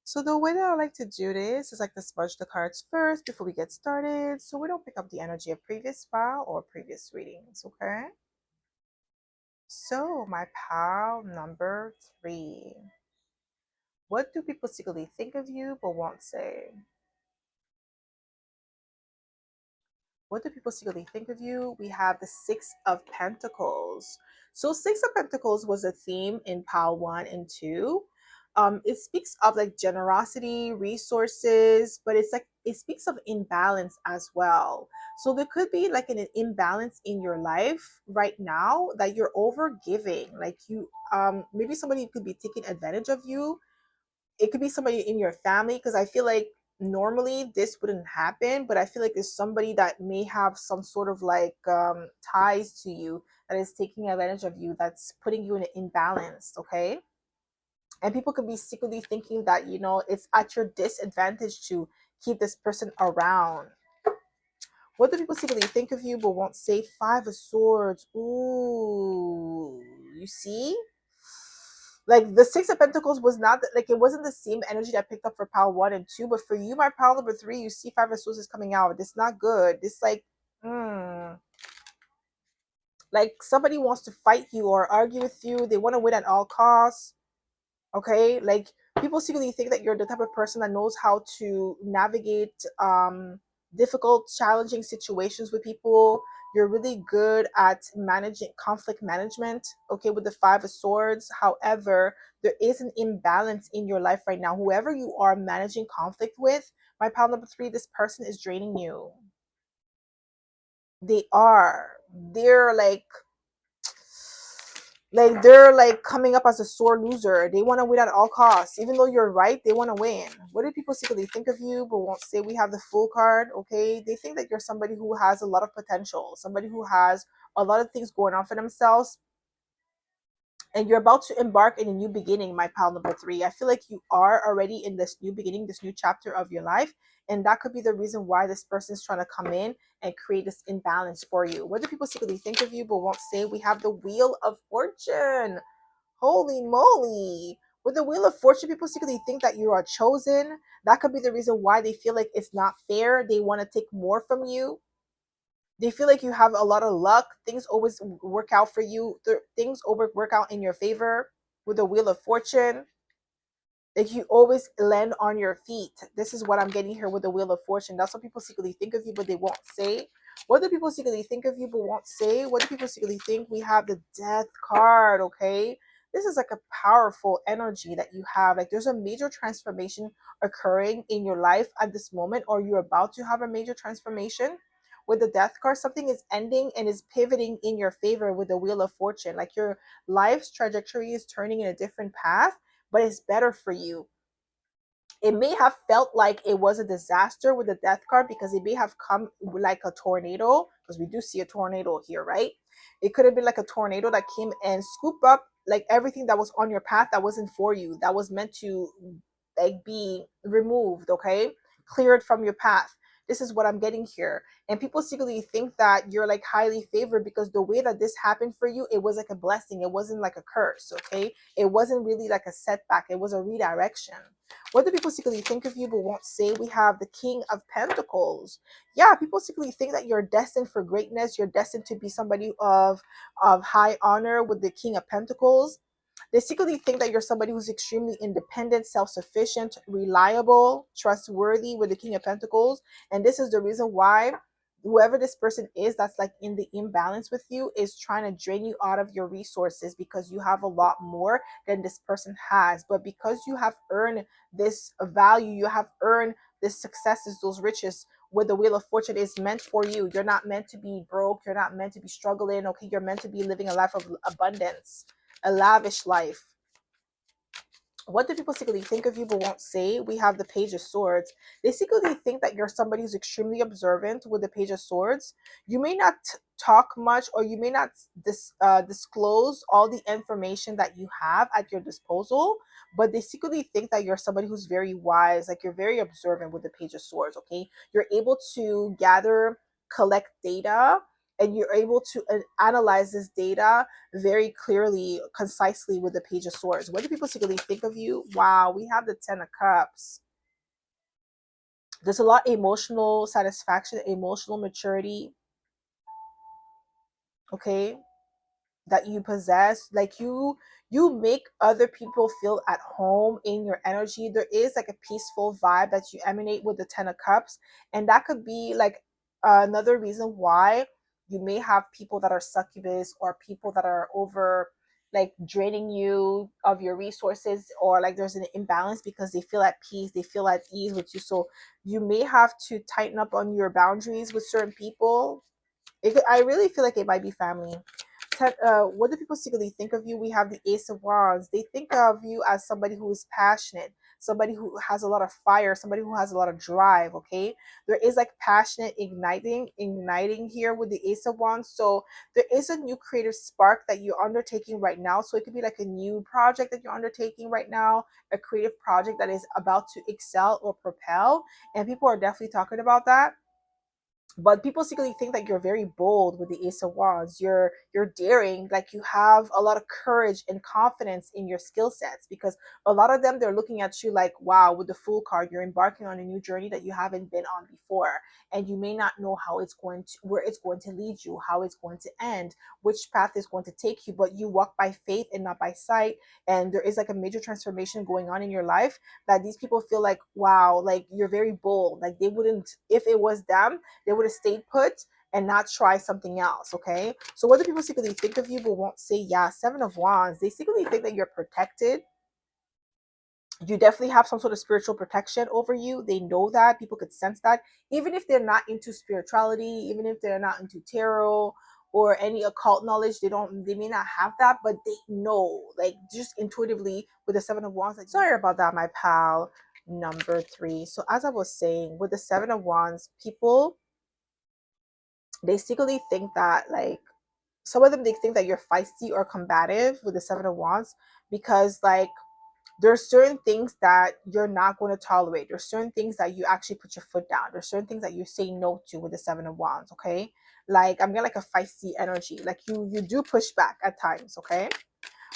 So the way that I like to do this is like to smudge the cards first before we get started, so we don't pick up the energy of previous file or previous readings, okay? So my pile number 3. What do people secretly think of you but won't say? What do people secretly think of you? We have the Six of Pentacles. So Six of Pentacles was a theme in pile 1 and 2. It speaks of like generosity, resources, but it's like it speaks of imbalance as well. So there could be like an imbalance in your life right now that you're over giving. Like you maybe somebody could be taking advantage of you. It could be somebody in your family, because I feel like normally this wouldn't happen, but I feel like there's somebody that may have some sort of like ties to you that is taking advantage of you, that's putting you in an imbalance, okay? And people could be secretly thinking that, you know, it's at your disadvantage to keep this person around. What do people secretly think of you but won't say? Five of Swords. Ooh, you see? Like the Six of Pentacles was not like it wasn't the same energy that I picked up for pile 1 and 2, but for you, my pile number 3, you see Five of Swords is coming out. It's not good. It's like somebody wants to fight you or argue with you. They want to win at all costs. Okay, like people secretly think that you're the type of person that knows how to navigate difficult, challenging situations with people. You're really good at managing conflict management, okay, with the Five of Swords. However, there is an imbalance in your life right now. Whoever you are managing conflict with, my pile number 3, this person is draining you. They are. They're they're like coming up as a sore loser. They want to win at all costs. Even though you're right, they want to win. What do people secretly think of you but won't say? We have the Fool card, okay? They think that you're somebody who has a lot of potential, somebody who has a lot of things going on for themselves, and you're about to embark in a new beginning, my pal number 3. I feel like you are already in this new beginning, this new chapter of your life, and that could be the reason why this person is trying to come in and create this imbalance for you. What do people secretly think of you but won't say? We have the Wheel of Fortune. Holy moly. With the Wheel of Fortune, people secretly think that you are chosen. That could be the reason why they feel like it's not fair. They want to take more from you. They feel like you have a lot of luck. Things always work out for you. Things over work out in your favor with the Wheel of Fortune. Like you always land on your feet. This is what I'm getting here with the Wheel of Fortune. That's what people secretly think of you, but they won't say. What do people secretly think of you, but won't say? What do people secretly think? We have the Death card, okay? This is like a powerful energy that you have. Like there's a major transformation occurring in your life at this moment, or you're about to have a major transformation. With the Death card, something is ending and is pivoting in your favor with the Wheel of Fortune. Like your life's trajectory is turning in a different path, but it's better for you. It may have felt like it was a disaster with the Death card because it may have come like a tornado, because we do see a tornado here, right? It could have been like a tornado that came and scooped up like everything that was on your path that wasn't for you, that was meant to like be removed, okay? Cleared from your path. This is what I'm getting here. And people secretly think that you're like highly favored because the way that this happened for you, it was like a blessing. It wasn't like a curse, okay? It wasn't really like a setback. It was a redirection. What do people secretly think of you but won't say? We have the King of Pentacles. Yeah, people secretly think that you're destined for greatness. You're destined to be somebody of high honor with the King of Pentacles. They secretly think that you're somebody who's extremely independent, self-sufficient, reliable, trustworthy with the King of Pentacles. And this is the reason why whoever this person is that's like in the imbalance with you is trying to drain you out of your resources, because you have a lot more than this person has. But because you have earned this value, you have earned this successes, those riches with the Wheel of Fortune is meant for you. You're not meant to be broke. You're not meant to be struggling. Okay, you're meant to be living a life of abundance, a lavish life. What do people secretly think of you but won't say? We have the Page of Swords. They secretly think that you're somebody who's extremely observant with the Page of Swords. You may not talk much, or you may not disclose all the information that you have at your disposal, but they secretly think that you're somebody who's very wise, like you're very observant with the Page of Swords, okay? You're able to gather, collect data, and you're able to analyze this data very clearly, concisely with the Page of Swords. What do people secretly think of you? Wow, we have the Ten of Cups. There's a lot of emotional satisfaction, emotional maturity, okay, that you possess. Like you make other people feel at home in your energy. There is like a peaceful vibe that you emanate with the Ten of Cups, and that could be like another reason why you may have people that are succubus, or people that are over, like, draining you of your resources, or like there's an imbalance because they feel at peace, they feel at ease with you. So you may have to tighten up on your boundaries with certain people. I really feel like it might be family. What do people secretly think of you? We have the Ace of Wands. They think of you as somebody who is passionate, somebody who has a lot of fire, somebody who has a lot of drive. Okay, there is like passionate igniting here with the Ace of Wands. So there is a new creative spark that you're undertaking right now. So it could be like a new project that you're undertaking right now, a creative project that is about to excel or propel, and people are definitely talking about that. But people secretly think that you're very bold with the Ace of Wands. You're daring, like you have a lot of courage and confidence in your skill sets, because a lot of them, they're looking at you like, wow, with the Fool card, you're embarking on a new journey that you haven't been on before, and you may not know how it's going to, where it's going to lead you, how it's going to end, which path is going to take you, but you walk by faith and not by sight. And there is like a major transformation going on in your life that these people feel like, wow, like you're very bold. Like they wouldn't, if it was them, they would have stayed put and not try something else. Okay, so what do people secretly think of you but won't say? Yeah, Seven of Wands. They secretly think that you're protected. You definitely have some sort of spiritual protection over you. They know that. People could sense that, even if they're not into spirituality, even if they're not into tarot or any occult knowledge. They may not have that, but they know, like, just intuitively with the Seven of Wands. Like, sorry about that, my pal. Number 3. So as I was saying, with the Seven of Wands, people, they secretly think that, like, some of them, they think that you're feisty or combative with the Seven of Wands, because like there's certain things that you're not going to tolerate. There's certain things that you actually put your foot down. There's certain things that you say no to with the Seven of Wands. Okay, like I'm getting like a feisty energy. Like you do push back at times. Okay,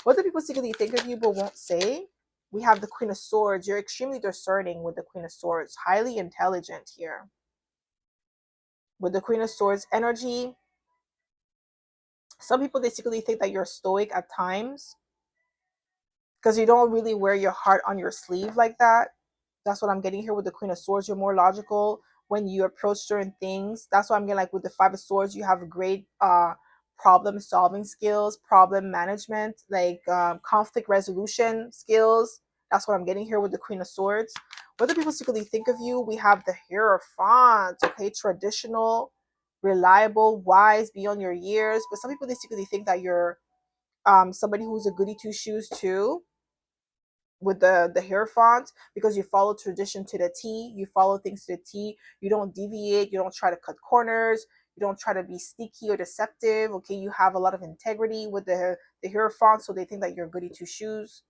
what do people secretly think of you but won't say? We have the Queen of Swords. You're extremely discerning with the Queen of Swords. Highly intelligent here with the Queen of Swords energy. Some people, they secretly think that you're stoic at times because you don't really wear your heart on your sleeve like that. That's what I'm getting here with the Queen of Swords. You're more logical when you approach certain things. That's why I'm getting, like, with the Five of Swords, you have great problem solving skills, problem management, like conflict resolution skills. That's what I'm getting here with the Queen of Swords. What do people secretly think of you? We have the Hierophant. Okay, traditional, reliable, wise, beyond your years. But some people, they secretly think that you're somebody who's a goody two shoes too, with the Hierophant, because you follow tradition to the T. You follow things to the T. You don't deviate. You don't try to cut corners. You don't try to be sneaky or deceptive. Okay, you have a lot of integrity with the Hierophant, so they think that you're goody two shoes.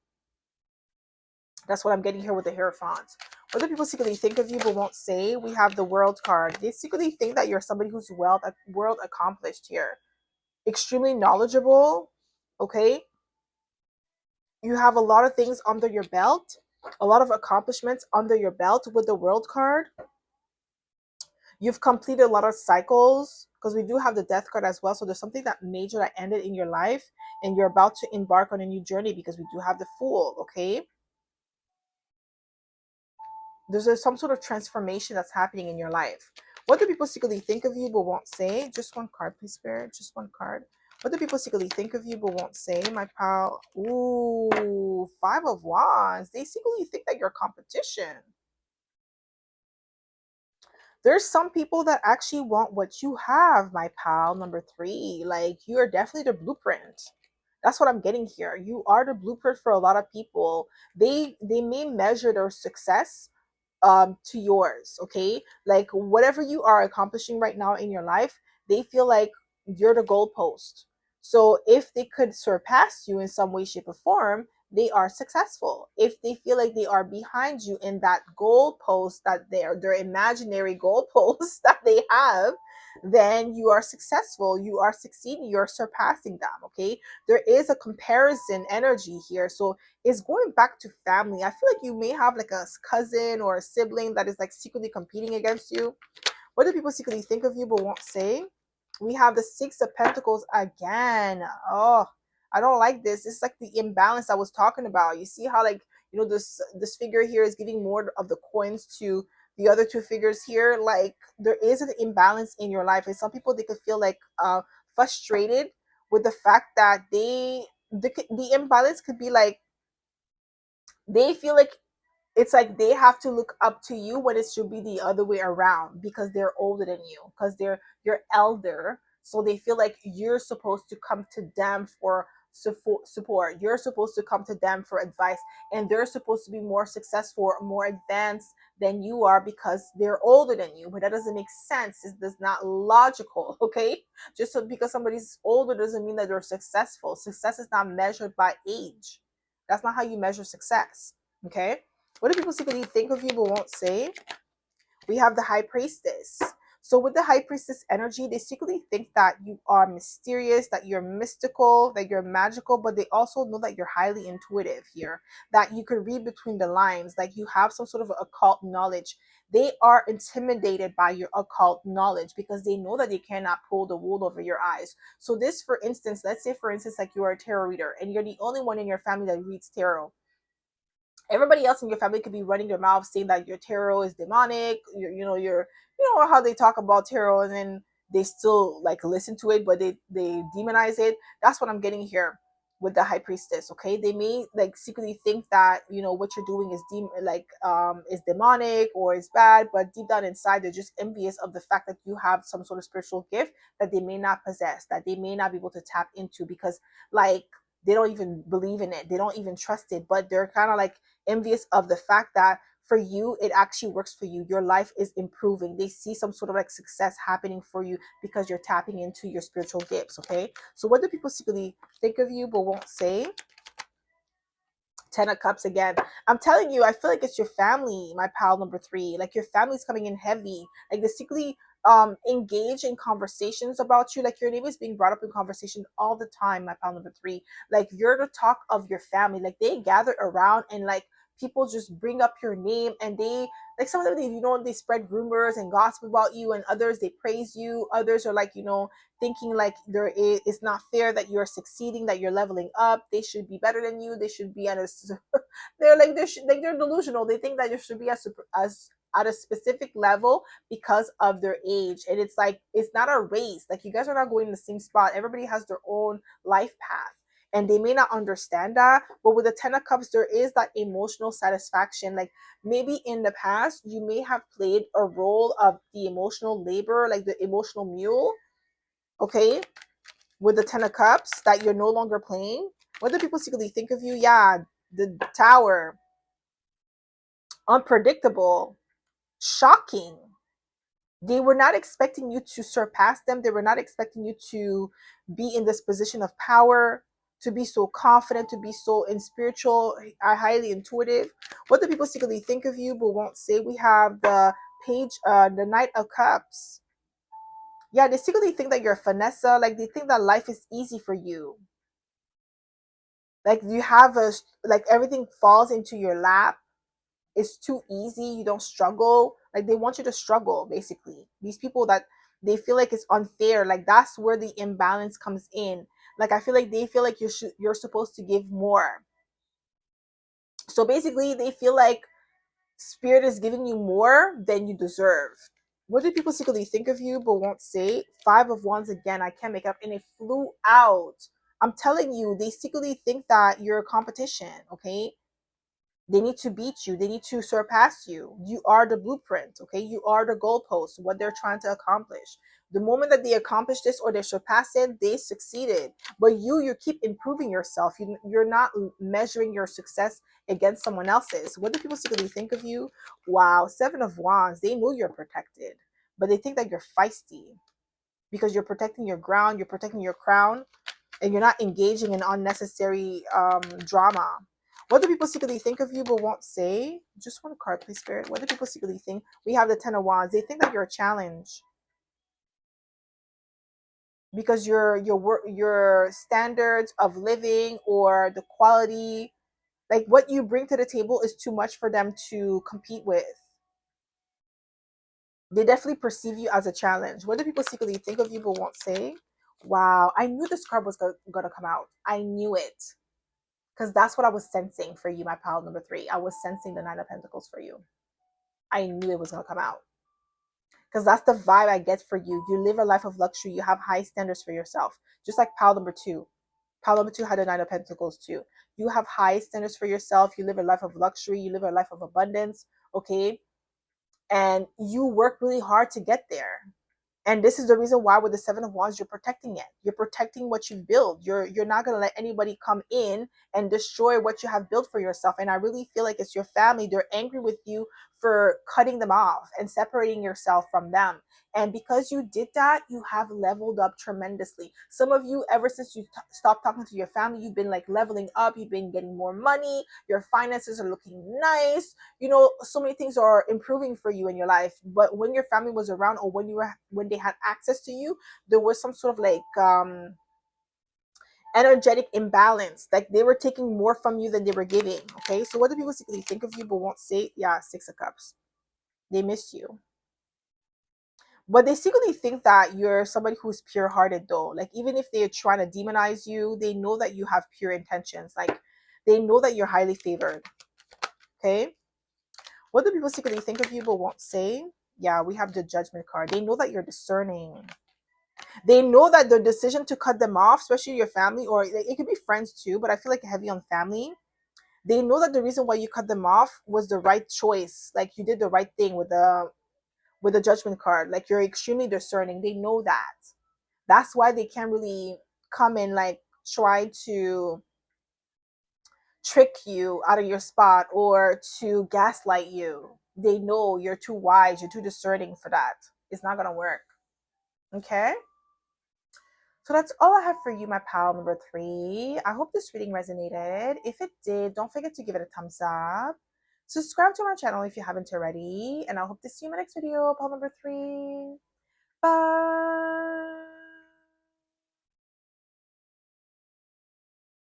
That's what I'm getting here with the Hierophant. What do people secretly think of you but won't say? We have the World card. They secretly think that you're somebody who's world accomplished here, extremely knowledgeable. Okay, you have a lot of things under your belt, a lot of accomplishments under your belt with the World card. You've completed a lot of cycles, because we do have the Death card as well. So there's something that major that ended in your life, and you're about to embark on a new journey, because we do have the Fool. Okay, there's some sort of transformation that's happening in your life. What do people secretly think of you but won't say? Just one card, please, Spirit. Just one card. What do people secretly think of you but won't say, my pal? Ooh, Five of Wands. They secretly think that you're competition. There's some people that actually want what you have, my pal. Number 3. Like, you are definitely the blueprint. That's what I'm getting here. You are the blueprint for a lot of people. They may measure their success to yours. Okay, like whatever you are accomplishing right now in your life, they feel like you're the goalpost. So if they could surpass you in some way, shape, or form, they are successful. If they feel like they are behind you in that goalpost, that their imaginary goalpost that they have, then you are successful, you are succeeding, you're surpassing them. Okay, there is a comparison energy here, so it's going back to family. I feel like you may have like a cousin or a sibling that is like secretly competing against you. What do people secretly think of you but won't say? We have the Six of Pentacles again. Oh, I don't like this. It's like the imbalance I was talking about. You see how, like, this figure here is giving more of the coins to the other two figures here. Like, there is an imbalance in your life, and some people, they could feel like frustrated with the fact that the imbalance could be like they feel like it's like they have to look up to you when it should be the other way around, because they're older than you, because you're elder, so they feel like you're supposed to come to them for support, you're supposed to come to them for advice, and they're supposed to be more successful or more advanced than you are because they're older than you. But that doesn't make sense. It does not logical. Okay, just so because somebody's older doesn't mean that they're successful. Success is not measured by age. That's not how you measure success. Okay, what do people secretly think of you but won't say? We have the High Priestess. So with the High Priestess energy, they secretly think that you are mysterious, that you're mystical, that you're magical, but they also know that you're highly intuitive here, that you can read between the lines, like you have some sort of occult knowledge. They are intimidated by your occult knowledge because they know that they cannot pull the wool over your eyes. So this, for instance, let's say, for instance, like you are a tarot reader and you're the only one in your family that reads tarot. Everybody else in your family could be running their mouth saying that your tarot is demonic. You know how they talk about tarot and then they still like listen to it, but they demonize it. That's what I'm getting here with the High Priestess. Okay, they may like secretly think that what you're doing is is demonic or is bad, but deep down inside they're just envious of the fact that you have some sort of spiritual gift that they may not possess, that they may not be able to tap into, because like they don't even believe in it, they don't even trust it, but they're kind of like envious of the fact that for you it actually works for you, your life is improving, they see some sort of like success happening for you because you're tapping into your spiritual gifts. Okay, so what do people secretly think of you but won't say? Ten of Cups again. I'm telling you, I feel like it's your family, my pal number three. Like your family's coming in heavy. Like they secretly engage in conversations about you. Like your name is being brought up in conversation all the time, my pal number three. Like you're the talk of your family. Like they gather around and like people just bring up your name, and they like some of them, they spread rumors and gossip about you, and others they praise you. Others are like, thinking like it's not fair that you're succeeding, that you're leveling up, they should be better than you, they should be at a they're delusional, they think that you should be as at a specific level because of their age. And it's like it's not a race, like you guys are not going in the same spot, everybody has their own life path, and they may not understand that. But with the Ten of Cups, there is that emotional satisfaction. Like maybe in the past you may have played a role of the emotional labor, like the emotional mule. Okay, with the Ten of Cups that you're no longer playing. What do people secretly think of you? Yeah, the Tower. Unpredictable. Shocking. They were not expecting you to surpass them. They were not expecting you to be in this position of power, to be so confident, to be so in spiritual, highly intuitive. What do people secretly think of you but won't say? We have the Knight of Cups. Yeah, they secretly think that you're a finesse. Like they think that life is easy for you. Like you have like everything falls into your lap. It's too easy, you don't struggle. Like they want you to struggle, basically. These people that they feel like it's unfair, like that's where the imbalance comes in. Like I feel like they feel like you're supposed to give more. So basically they feel like spirit is giving you more than you deserve. What do people secretly think of you but won't say? Five of Wands again, I can't make up, and it flew out. I'm telling you, they secretly think that you're a competition. Okay, they need to beat you, they need to surpass you. You are the blueprint. Okay, you are the goalpost, what they're trying to accomplish. The moment that they accomplish this or they surpass it, they succeeded. But you keep improving yourself. You're not measuring your success against someone else's. What do people secretly think of you? Wow, Seven of Wands, they know you're protected, but they think that you're feisty because you're protecting your ground, you're protecting your crown, and you're not engaging in unnecessary drama. What do people secretly think of you but won't say? Just one card, please, Spirit. What do people secretly think? We have the Ten of Wands. They think that you're a challenge. because your standards of living or the quality, like what you bring to the table, is too much for them to compete with. They definitely perceive you as a challenge. What do people secretly think of you but won't say? Wow, I knew this card was gonna come out. I knew it. Because that's what I was sensing for you, my pile number 3. I was sensing the Nine of Pentacles for you. I knew it was gonna come out. Because that's the vibe I get for you. You live a life of luxury. You have high standards for yourself. Just like pile number 2. Pile number 2 had the Nine of Pentacles too. You have high standards for yourself. You live a life of luxury. You live a life of abundance. Okay. And you work really hard to get there. And this is the reason why with the Seven of Wands, you're protecting it. You're protecting what you've built. You're not going to let anybody come in and destroy what you have built for yourself. And I really feel like it's your family. They're angry with you for cutting them off and separating yourself from them. And because you did that, you have leveled up tremendously. Some of you, ever since you stopped talking to your family, you've been like leveling up. You've been getting more money. Your finances are looking nice. You know, so many things are improving for you in your life. But when your family was around, or when they had access to you, there was some sort of like energetic imbalance. Like they were taking more from you than they were giving. Okay, so what do people secretly think of you but won't say? Yeah, Six of Cups. They miss you, but they secretly think that you're somebody who's pure hearted though. Like even if they're trying to demonize you, they know that you have pure intentions. Like they know that you're highly favored. Okay, what do people secretly think of you but won't say? Yeah, we have the Judgment card. They know that you're discerning. They know that the decision to cut them off, especially your family, or it could be friends too, but I feel like heavy on family. They know that the reason why you cut them off was the right choice. Like you did the right thing with the Judgment card. Like you're extremely discerning. They know that. That's why they can't really come and like try to trick you out of your spot or to gaslight you. They know you're too wise, you're too discerning for that. It's not gonna work. Okay? So that's all I have for you, my pal number 3. I hope this reading resonated. If it did, don't forget to give it a thumbs up. Subscribe to my channel if you haven't already. And I hope to see you in my next video, pal number 3. Bye.